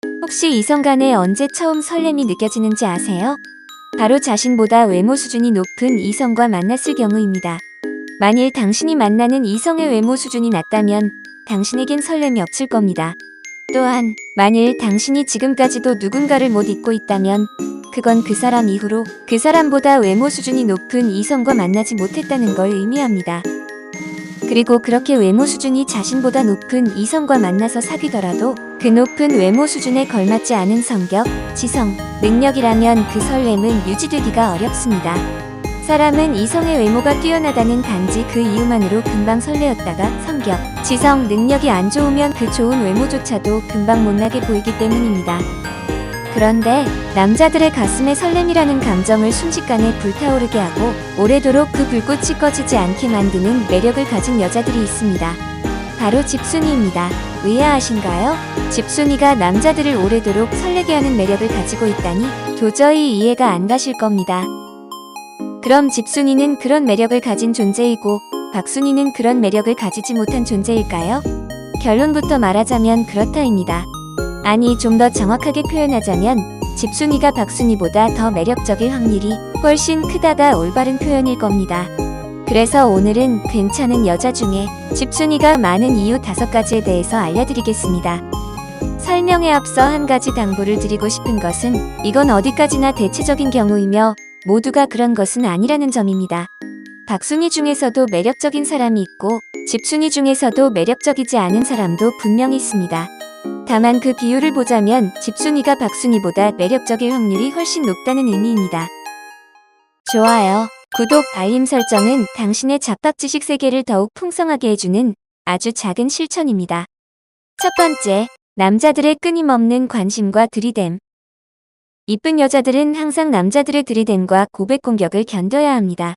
혹시 이성 간에 언제 처음 설렘이 느껴지는지 아세요? 바로 자신보다 외모 수준이 높은 이성과 만났을 경우입니다. 만일 당신이 만나는 이성의 외모 수준이 낮다면 당신에겐 설렘이 없을 겁니다. 또한 만일 당신이 지금까지도 누군가를 못 잊고 있다면 그건 그 사람 이후로 그 사람보다 외모 수준이 높은 이성과 만나지 못했다는 걸 의미합니다. 그리고 그렇게 외모 수준이 자신보다 높은 이성과 만나서 사귀더라도 그 높은 외모 수준에 걸맞지 않은 성격, 지성, 능력이라면 그 설렘은 유지되기가 어렵습니다. 사람은 이성의 외모가 뛰어나다는 단지 그 이유만으로 금방 설레었다가 성격, 지성, 능력이 안 좋으면 그 좋은 외모조차도 금방 못나게 보이기 때문입니다. 그런데 남자들의 가슴에 설렘이라는 감정을 순식간에 불타오르게 하고 오래도록 그 불꽃이 꺼지지 않게 만드는 매력을 가진 여자들이 있습니다. 바로 집순이입니다. 의아하신가요? 집순이가 남자들을 오래도록 설레게 하는 매력을 가지고 있다니 도저히 이해가 안 가실 겁니다. 그럼 집순이는 그런 매력을 가진 존재이고 박순이는 그런 매력을 가지지 못한 존재일까요? 결론부터 말하자면 그렇다입니다. 아니, 좀 더 정확하게 표현하자면 집순이가 박순이보다 더 매력적일 확률이 훨씬 크다가 올바른 표현일 겁니다. 그래서 오늘은 괜찮은 여자 중에 집순이가 많은 이유 5가지에 대해서 알려드리겠습니다. 설명에 앞서 한 가지 당부를 드리고 싶은 것은 이건 어디까지나 대체적인 경우이며 모두가 그런 것은 아니라는 점입니다. 박순이 중에서도 매력적인 사람이 있고 집순이 중에서도 매력적이지 않은 사람도 분명히 있습니다. 다만 그 비율을 보자면 집순이가 박순이보다 매력적일 확률이 훨씬 높다는 의미입니다. 좋아요, 구독, 알림 설정은 당신의 잡박지식 세계를 더욱 풍성하게 해주는 아주 작은 실천입니다. 첫 번째, 남자들의 끊임없는 관심과 들이댐. 이쁜 여자들은 항상 남자들의 들이댐과 고백 공격을 견뎌야 합니다.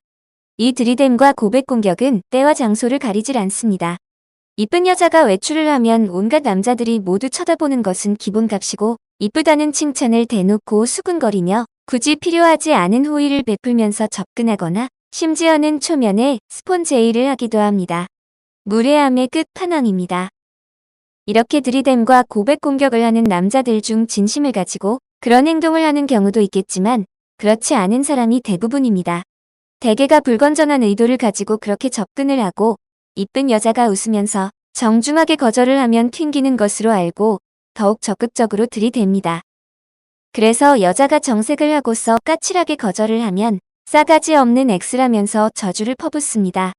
이 들이댐과 고백 공격은 때와 장소를 가리질 않습니다. 이쁜 여자가 외출을 하면 온갖 남자들이 모두 쳐다보는 것은 기본값이고 이쁘다는 칭찬을 대놓고 수근거리며 굳이 필요하지 않은 호의를 베풀면서 접근하거나 심지어는 초면에 스폰제의를 하기도 합니다. 무례함의 끝판왕입니다. 이렇게 들이댐과 고백 공격을 하는 남자들 중 진심을 가지고 그런 행동을 하는 경우도 있겠지만 그렇지 않은 사람이 대부분입니다. 대개가 불건전한 의도를 가지고 그렇게 접근을 하고 이쁜 여자가 웃으면서 정중하게 거절을 하면 튕기는 것으로 알고 더욱 적극적으로 들이댑니다. 그래서 여자가 정색을 하고서 까칠하게 거절을 하면 싸가지 없는 X라면서 저주를 퍼붓습니다.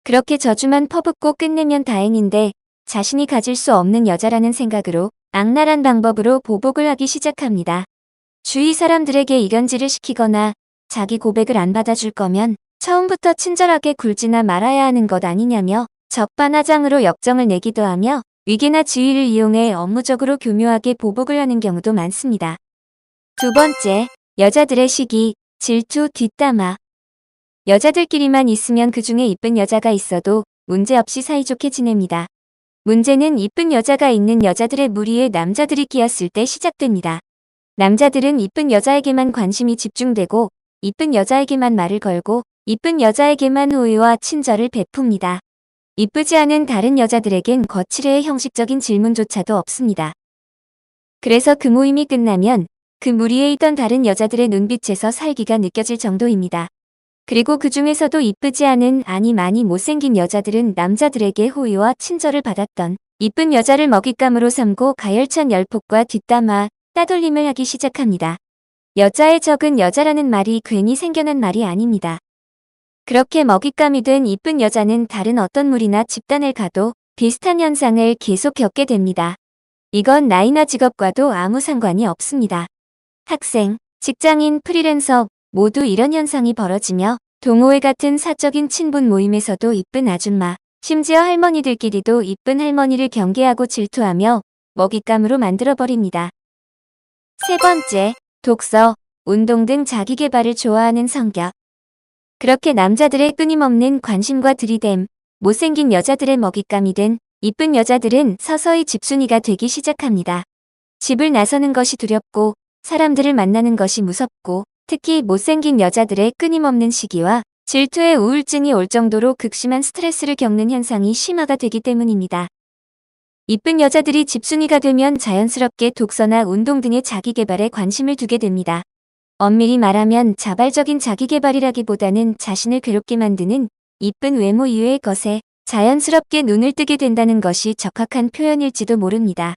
그렇게 저주만 퍼붓고 끝내면 다행인데 자신이 가질 수 없는 여자라는 생각으로 악랄한 방법으로 보복을 하기 시작합니다. 주위 사람들에게 이간질을 시키거나 자기 고백을 안 받아줄 거면 처음부터 친절하게 굴지나 말아야 하는 것 아니냐며 적반하장으로 역정을 내기도 하며 위계나 지위를 이용해 업무적으로 교묘하게 보복을 하는 경우도 많습니다. 두 번째, 여자들의 시기, 질투, 뒷담화. 여자들끼리만 있으면 그중에 이쁜 여자가 있어도 문제없이 사이좋게 지냅니다. 문제는 이쁜 여자가 있는 여자들의 무리에 남자들이 끼었을 때 시작됩니다. 남자들은 이쁜 여자에게만 관심이 집중되고 이쁜 여자에게만 말을 걸고 이쁜 여자에게만 호의와 친절을 베풉니다. 이쁘지 않은 다른 여자들에겐 거칠의 형식적인 질문조차도 없습니다. 그래서 그 모임이 끝나면 그 무리에 있던 다른 여자들의 눈빛에서 살기가 느껴질 정도입니다. 그리고 그 중에서도 이쁘지 않은 아니 많이 못생긴 여자들은 남자들에게 호의와 친절을 받았던 이쁜 여자를 먹잇감으로 삼고 가열찬 열폭과 뒷담화, 따돌림을 하기 시작합니다. 여자의 적은 여자라는 말이 괜히 생겨난 말이 아닙니다. 그렇게 먹잇감이 된 이쁜 여자는 다른 어떤 무리나 집단을 가도 비슷한 현상을 계속 겪게 됩니다. 이건 나이나 직업과도 아무 상관이 없습니다. 학생, 직장인, 프리랜서 모두 이런 현상이 벌어지며 동호회 같은 사적인 친분 모임에서도 이쁜 아줌마, 심지어 할머니들끼리도 이쁜 할머니를 경계하고 질투하며 먹잇감으로 만들어버립니다. 세 번째, 독서, 운동 등 자기계발을 좋아하는 성격. 그렇게 남자들의 끊임없는 관심과 들이댐, 못생긴 여자들의 먹잇감이 된 이쁜 여자들은 서서히 집순이가 되기 시작합니다. 집을 나서는 것이 두렵고 사람들을 만나는 것이 무섭고 특히 못생긴 여자들의 끊임없는 시기와 질투의 우울증이 올 정도로 극심한 스트레스를 겪는 현상이 심화가 되기 때문입니다. 이쁜 여자들이 집순이가 되면 자연스럽게 독서나 운동 등의 자기계발에 관심을 두게 됩니다. 엄밀히 말하면 자발적인 자기계발이라기보다는 자신을 괴롭게 만드는 이쁜 외모 이외의 것에 자연스럽게 눈을 뜨게 된다는 것이 적합한 표현일지도 모릅니다.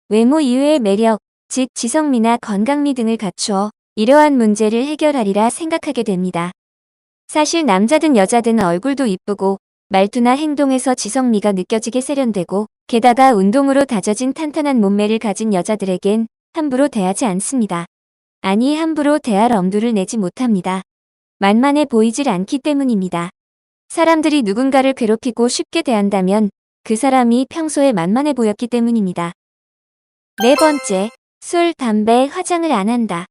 외모 이외의 매력, 즉 지성미나 건강미 등을 갖추어 이러한 문제를 해결하리라 생각하게 됩니다. 사실 남자든 여자든 얼굴도 이쁘고 말투나 행동에서 지성미가 느껴지게 세련되고 게다가 운동으로 다져진 탄탄한 몸매를 가진 여자들에겐 함부로 대하지 않습니다. 아니 함부로 대할 엄두를 내지 못합니다. 만만해 보이질 않기 때문입니다. 사람들이 누군가를 괴롭히고 쉽게 대한다면 그 사람이 평소에 만만해 보였기 때문입니다. 네 번째, 술, 담배, 화장을 안 한다.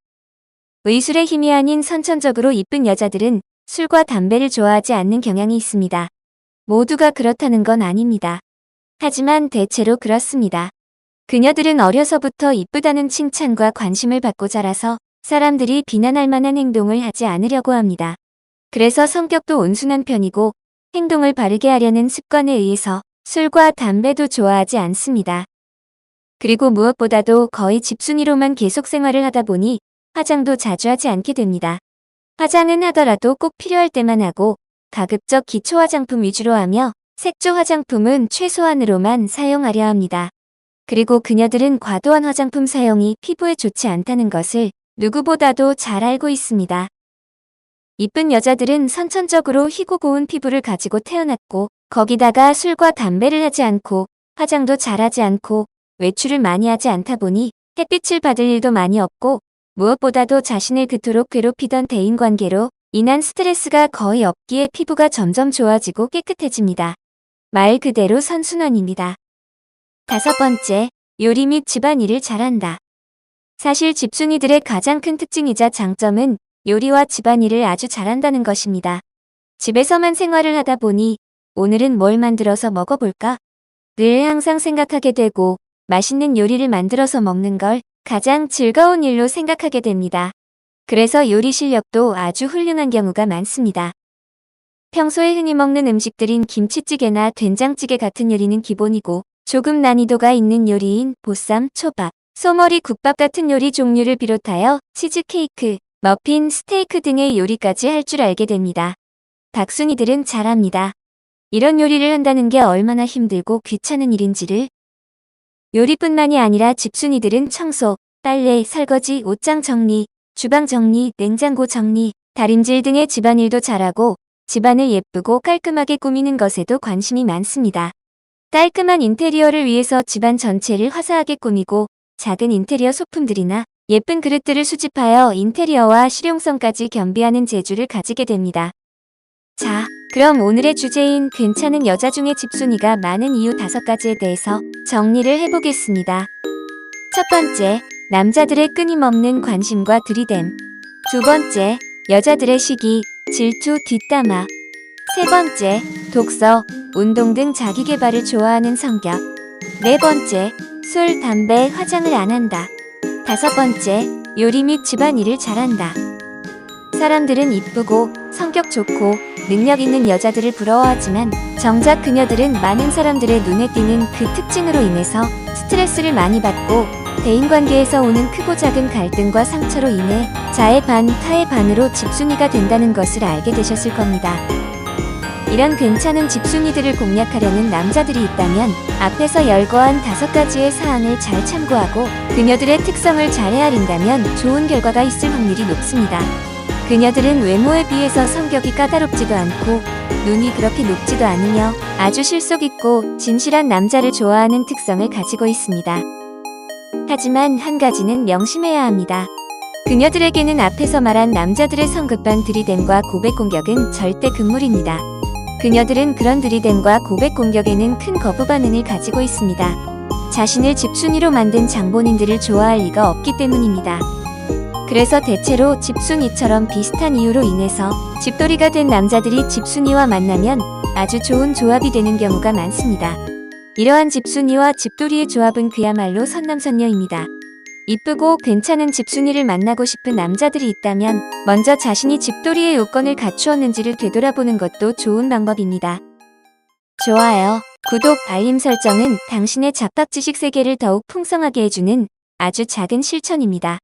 의술의 힘이 아닌 선천적으로 이쁜 여자들은 술과 담배를 좋아하지 않는 경향이 있습니다. 모두가 그렇다는 건 아닙니다. 하지만 대체로 그렇습니다. 그녀들은 어려서부터 이쁘다는 칭찬과 관심을 받고 자라서 사람들이 비난할 만한 행동을 하지 않으려고 합니다. 그래서 성격도 온순한 편이고 행동을 바르게 하려는 습관에 의해서 술과 담배도 좋아하지 않습니다. 그리고 무엇보다도 거의 집순이로만 계속 생활을 하다 보니 화장도 자주 하지 않게 됩니다. 화장은 하더라도 꼭 필요할 때만 하고 가급적 기초 화장품 위주로 하며 색조 화장품은 최소한으로만 사용하려 합니다. 그리고 그녀들은 과도한 화장품 사용이 피부에 좋지 않다는 것을 누구보다도 잘 알고 있습니다. 이쁜 여자들은 선천적으로 희고 고운 피부를 가지고 태어났고 거기다가 술과 담배를 하지 않고 화장도 잘하지 않고 외출을 많이 하지 않다 보니 햇빛을 받을 일도 많이 없고 무엇보다도 자신을 그토록 괴롭히던 대인관계로 인한 스트레스가 거의 없기에 피부가 점점 좋아지고 깨끗해집니다. 말 그대로 선순환입니다. 다섯 번째, 요리 및 집안일을 잘한다. 사실 집순이들의 가장 큰 특징이자 장점은 요리와 집안일을 아주 잘한다는 것입니다. 집에서만 생활을 하다 보니 오늘은 뭘 만들어서 먹어볼까? 늘 항상 생각하게 되고 맛있는 요리를 만들어서 먹는 걸 가장 즐거운 일로 생각하게 됩니다. 그래서 요리 실력도 아주 훌륭한 경우가 많습니다. 평소에 흔히 먹는 음식들인 김치찌개나 된장찌개 같은 요리는 기본이고 조금 난이도가 있는 요리인 보쌈, 초밥, 소머리 국밥 같은 요리 종류를 비롯하여 치즈케이크, 머핀, 스테이크 등의 요리까지 할 줄 알게 됩니다. 박순이들은 잘합니다. 이런 요리를 한다는 게 얼마나 힘들고 귀찮은 일인지를. 요리뿐만이 아니라 집순이들은 청소, 빨래, 설거지, 옷장 정리, 주방 정리, 냉장고 정리, 다림질 등의 집안일도 잘하고 집안을 예쁘고 깔끔하게 꾸미는 것에도 관심이 많습니다. 깔끔한 인테리어를 위해서 집안 전체를 화사하게 꾸미고 작은 인테리어 소품들이나 예쁜 그릇들을 수집하여 인테리어와 실용성까지 겸비하는 재주를 가지게 됩니다. 자, 그럼 오늘의 주제인 괜찮은 여자 중에 집순이가 많은 이유 5가지에 대해서 정리를 해보겠습니다. 첫 번째, 남자들의 끊임없는 관심과 들이댐. 두 번째, 여자들의 시기, 질투, 뒷담화. 세 번째, 독서, 운동 등 자기계발을 좋아하는 성격. 네 번째, 술, 담배, 화장을 안 한다. 다섯 번째, 요리 및 집안일을 잘한다. 사람들은 이쁘고 성격 좋고 능력 있는 여자들을 부러워하지만 정작 그녀들은 많은 사람들의 눈에 띄는 그 특징으로 인해서 스트레스를 많이 받고 대인관계에서 오는 크고 작은 갈등과 상처로 인해 자의 반, 타의 반으로 집순이가 된다는 것을 알게 되셨을 겁니다. 이런 괜찮은 집순이들을 공략하려는 남자들이 있다면 앞에서 열거한 5가지의 사항을 잘 참고하고 그녀들의 특성을 잘 헤아린다면 좋은 결과가 있을 확률이 높습니다. 그녀들은 외모에 비해서 성격이 까다롭지도 않고 눈이 그렇게 높지도 않으며 아주 실속 있고 진실한 남자를 좋아하는 특성을 가지고 있습니다. 하지만 한 가지는 명심해야 합니다. 그녀들에게는 앞에서 말한 남자들의 성급한 들이댐과 고백 공격은 절대 금물입니다. 그녀들은 그런 들이댐과 고백 공격에는 큰 거부 반응을 가지고 있습니다. 자신을 집순이로 만든 장본인들을 좋아할 리가 없기 때문입니다. 그래서 대체로 집순이처럼 비슷한 이유로 인해서 집돌이가 된 남자들이 집순이와 만나면 아주 좋은 조합이 되는 경우가 많습니다. 이러한 집순이와 집돌이의 조합은 그야말로 선남선녀입니다. 이쁘고 괜찮은 집순이를 만나고 싶은 남자들이 있다면 먼저 자신이 집돌이의 요건을 갖추었는지를 되돌아보는 것도 좋은 방법입니다. 좋아요, 구독, 알림 설정은 당신의 잡학 지식 세계를 더욱 풍성하게 해주는 아주 작은 실천입니다.